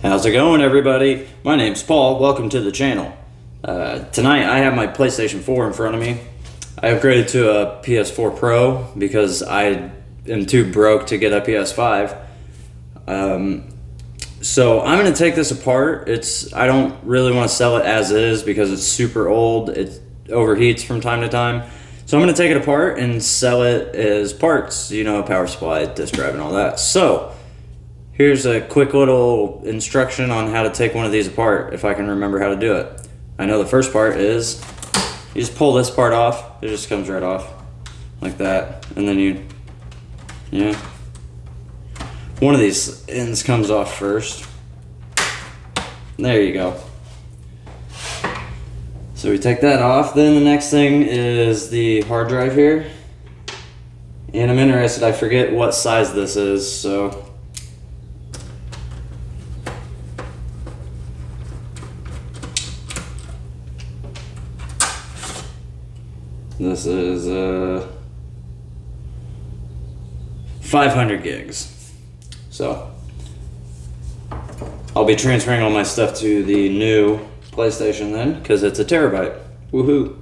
How's it going, everybody? My name's Paul. Welcome to the channel. Tonight I have my PlayStation 4 in front of me. I upgraded to a PS4 Pro because I am too broke to get a PS5. So I'm going to take this apart. I don't really want to sell it as is because it's super old. It overheats from time to time. So I'm going to take it apart and sell it as parts, you know, power supply, disk drive, and all that. So here's a quick little instruction on how to take one of these apart if I can remember how to do it. I know the first part is you just pull this part off. It just comes right off like that. And then one of these ends comes off first. There you go. So we take that off. Then the next thing is the hard drive here. And I'm interested, I forget what size this is, so this is 500 gigs. So I'll be transferring all my stuff to the new PlayStation then, because it's a terabyte. Woohoo!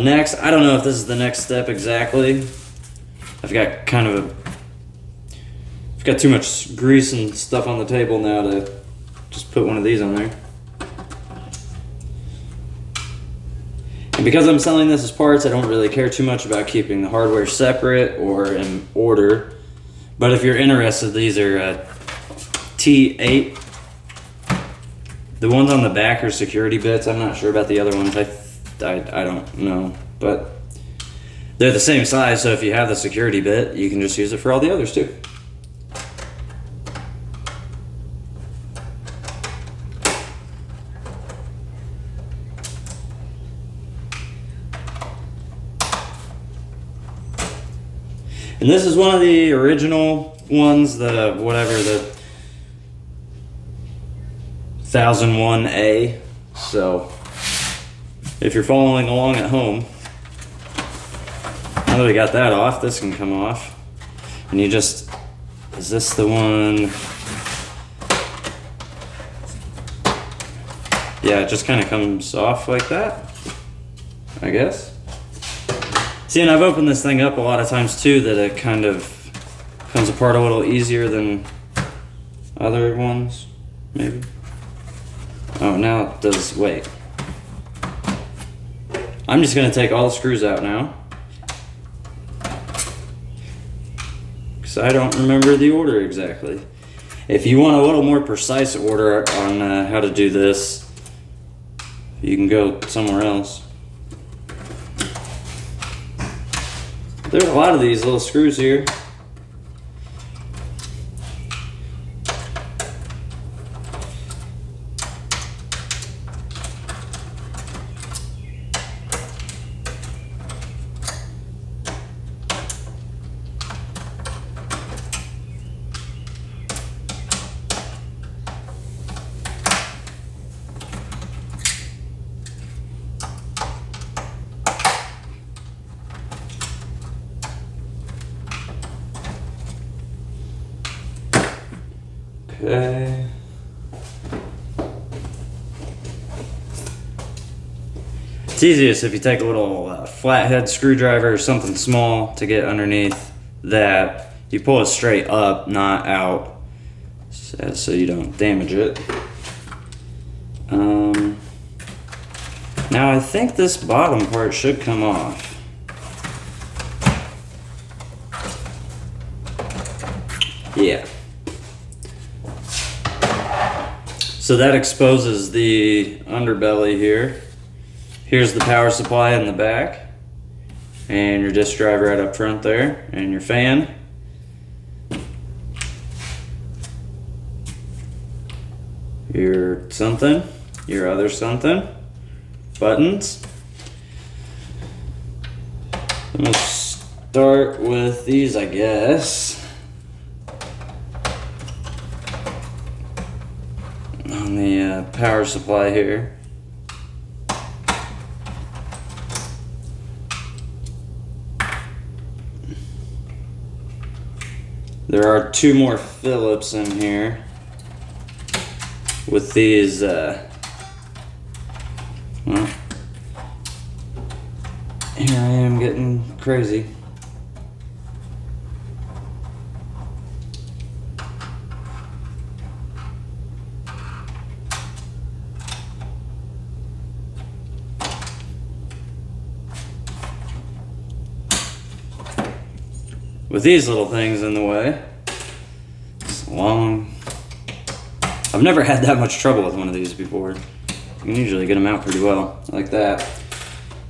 Next, I don't know if this is the next step exactly. I've got too much grease and stuff on the table now to just put one of these on there. And because I'm selling this as parts, I don't really care too much about keeping the hardware separate or in order. But if you're interested, these are T8. The ones on the back are security bits. I'm not sure about the other ones. I don't know. But they're the same size, so if you have the security bit, you can just use it for all the others too. And this is one of the original ones, the 1001A. So if you're following along at home, now that we got that off, this can come off. And you just, is this the one? Yeah, it just kind of comes off like that, I guess. See, and I've opened this thing up a lot of times too, that it kind of comes apart a little easier than other ones, maybe. Oh, now it does, wait. I'm just gonna take all the screws out now, because I don't remember the order exactly. If you want a little more precise order on how to do this, you can go somewhere else. There's a lot of these little screws here. Okay. It's easiest if you take a little flathead screwdriver or something small to get underneath that. You pull it straight up, not out, so you don't damage it. Now I think this bottom part should come off. Yeah. So that exposes the underbelly here. Here's the power supply in the back, and your disk drive right up front there, and your fan. Your something, your other something, buttons. I'm gonna start with these, I guess. On the power supply here. There are two more Phillips in here. with these, well, here I am getting crazy. With these little things in the way, it's long. I've never had that much trouble with one of these before. You can usually get them out pretty well, like that.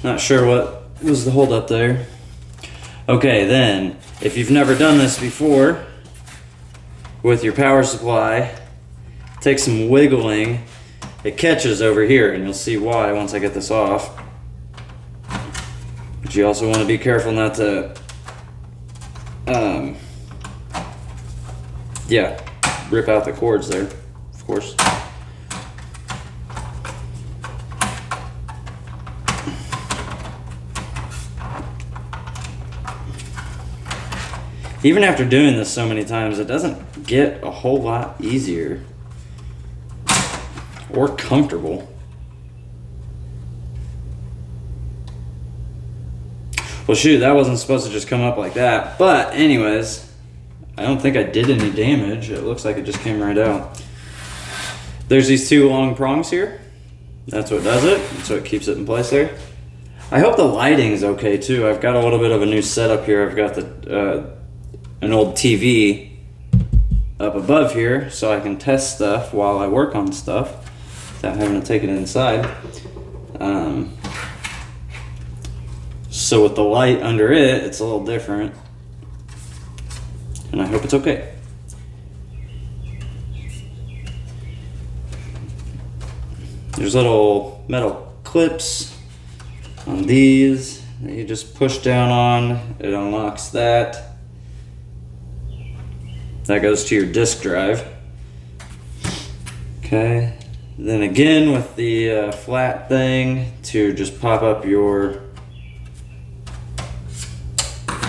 Not sure what was the hold up there. Okay, then, if you've never done this before, with your power supply, take some wiggling. It catches over here, and you'll see why once I get this off. But you also want to be careful not to yeah, rip out the cords there, of course. Even after doing this so many times, it doesn't get a whole lot easier or comfortable. Well, shoot, that wasn't supposed to just come up like that. But anyways, I don't think I did any damage. It looks like it just came right out. There's these two long prongs here. That's what does it. That's what keeps it in place there. I hope the lighting is okay too. I've got a little bit of a new setup here. I've got the an old TV up above here so I can test stuff while I work on stuff without having to take it inside. So with the light under it, it's a little different. And I hope it's okay. There's little metal clips on these that you just push down on. It unlocks that. That goes to your disk drive. Okay. Then again with the flat thing to just pop up your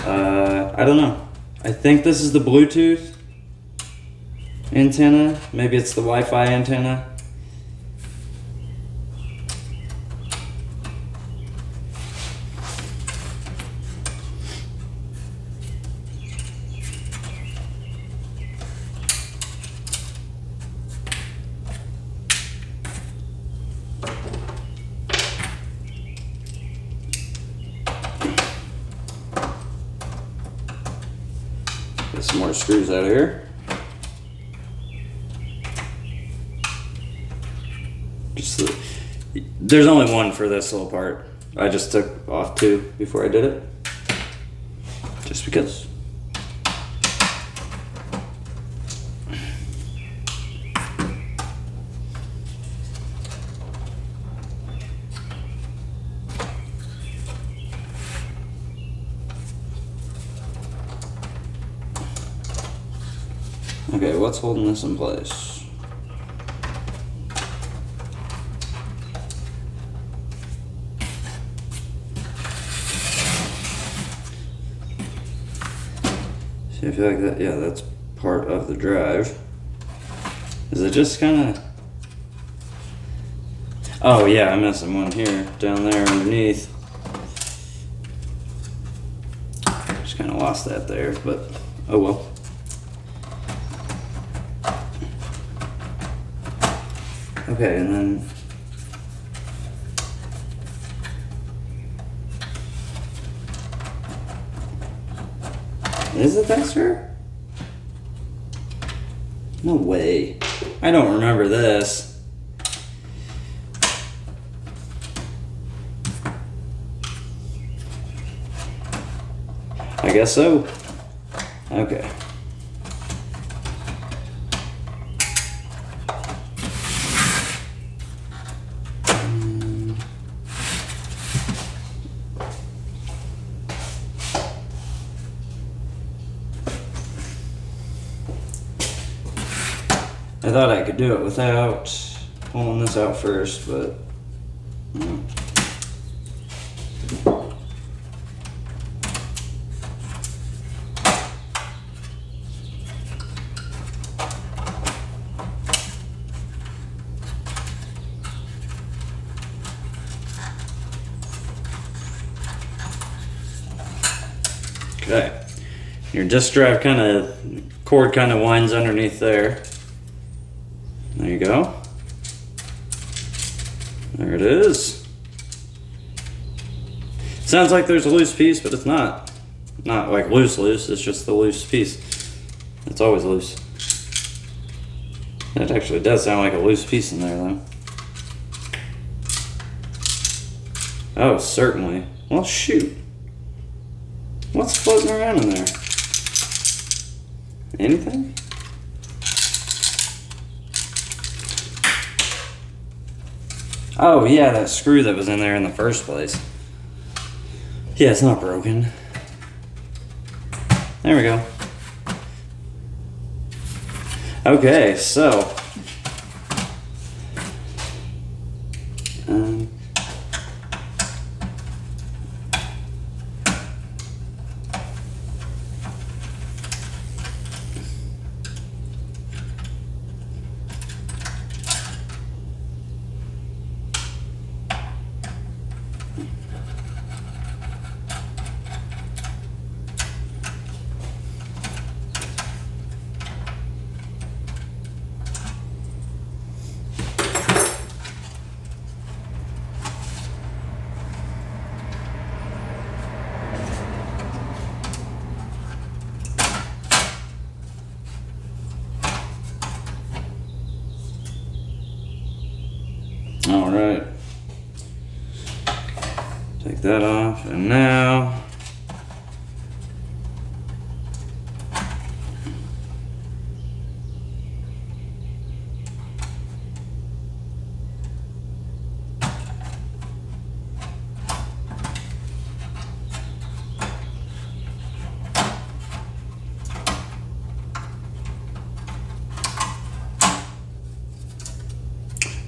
I don't know. I think this is the Bluetooth antenna. Maybe it's the Wi-Fi antenna. Get some more screws out of here. There's only one for this little part. I just took off two before I did it. Just because. Okay, what's holding this in place? See, I feel like that, yeah, that's part of the drive. Is it just kind of... Oh yeah, I'm missing one here, down there underneath. Just kind of lost that there, but oh well. Okay, and then is it that sir? No way. I don't remember this. I guess so. Okay. I thought I could do it without pulling this out first, but no. Okay. Your disk drive cord kind of winds underneath there. There you go. There it is. Sounds like there's a loose piece, but it's not. Not like loose, it's just the loose piece. It's always loose. It actually does sound like a loose piece in there, though. Oh, certainly. Well, shoot. What's floating around in there? Anything? Oh, yeah, that screw that was in there in the first place. Yeah, it's not broken. There we go. Okay, so all right, take that off, and now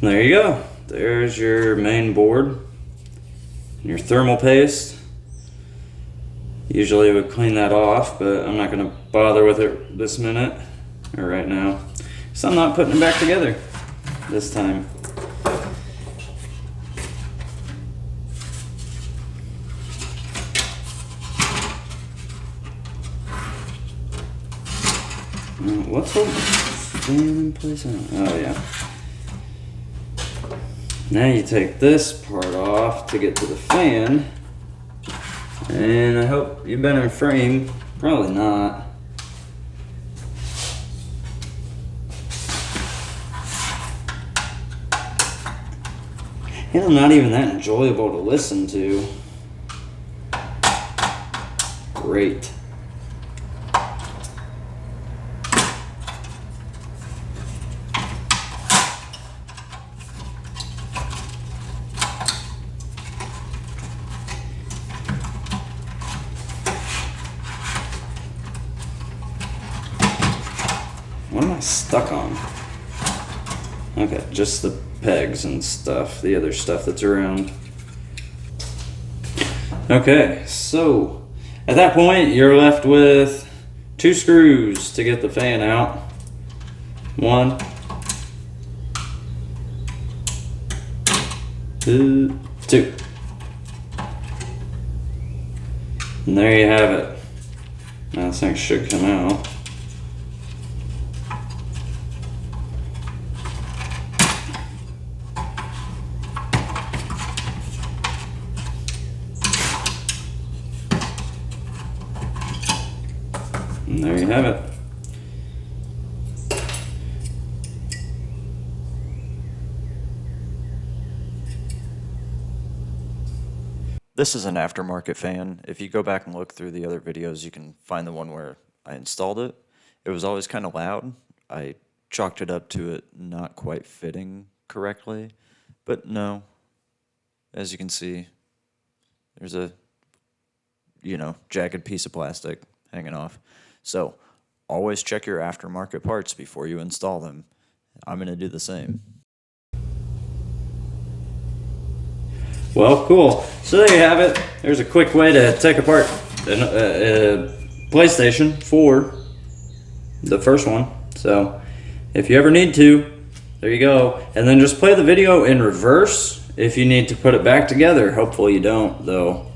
there you go. There's your main board, your thermal paste. Usually I would clean that off, but I'm not going to bother with it this minute or right now. So I'm not putting it back together this time. What's holding the fan in place? Oh yeah. Now you take this part off to get to the fan, and I hope you've been in frame. Probably not. And I'm not even that enjoyable to listen to. Great. What am I stuck on? Okay, just the pegs and stuff, the other stuff that's around. Okay, so at that point you're left with 2 screws to get the fan out. 1, 2. And there you have it. Now this thing should come out. And there you have it. This is an aftermarket fan. If you go back and look through the other videos, you can find the one where I installed it. It was always kind of loud. I chalked it up to it not quite fitting correctly. But no, as you can see, there's a, jagged piece of plastic hanging off. So always check your aftermarket parts before you install them. I'm going to do the same. Well, cool. So there you have it. There's a quick way to take apart a PlayStation 4, the first one. So if you ever need to, there you go. And then just play the video in reverse if you need to put it back together. Hopefully you don't, though.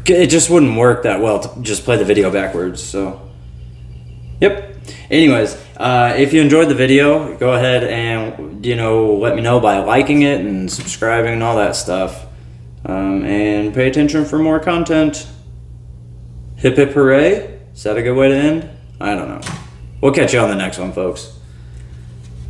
it just wouldn't work that well to just play the video backwards. So, yep. Anyways, if you enjoyed the video, go ahead and let me know by liking it and subscribing and all that stuff. And pay attention for more content. Hip hip hooray! Is that a good way to end? I don't know. We'll catch you on the next one, folks.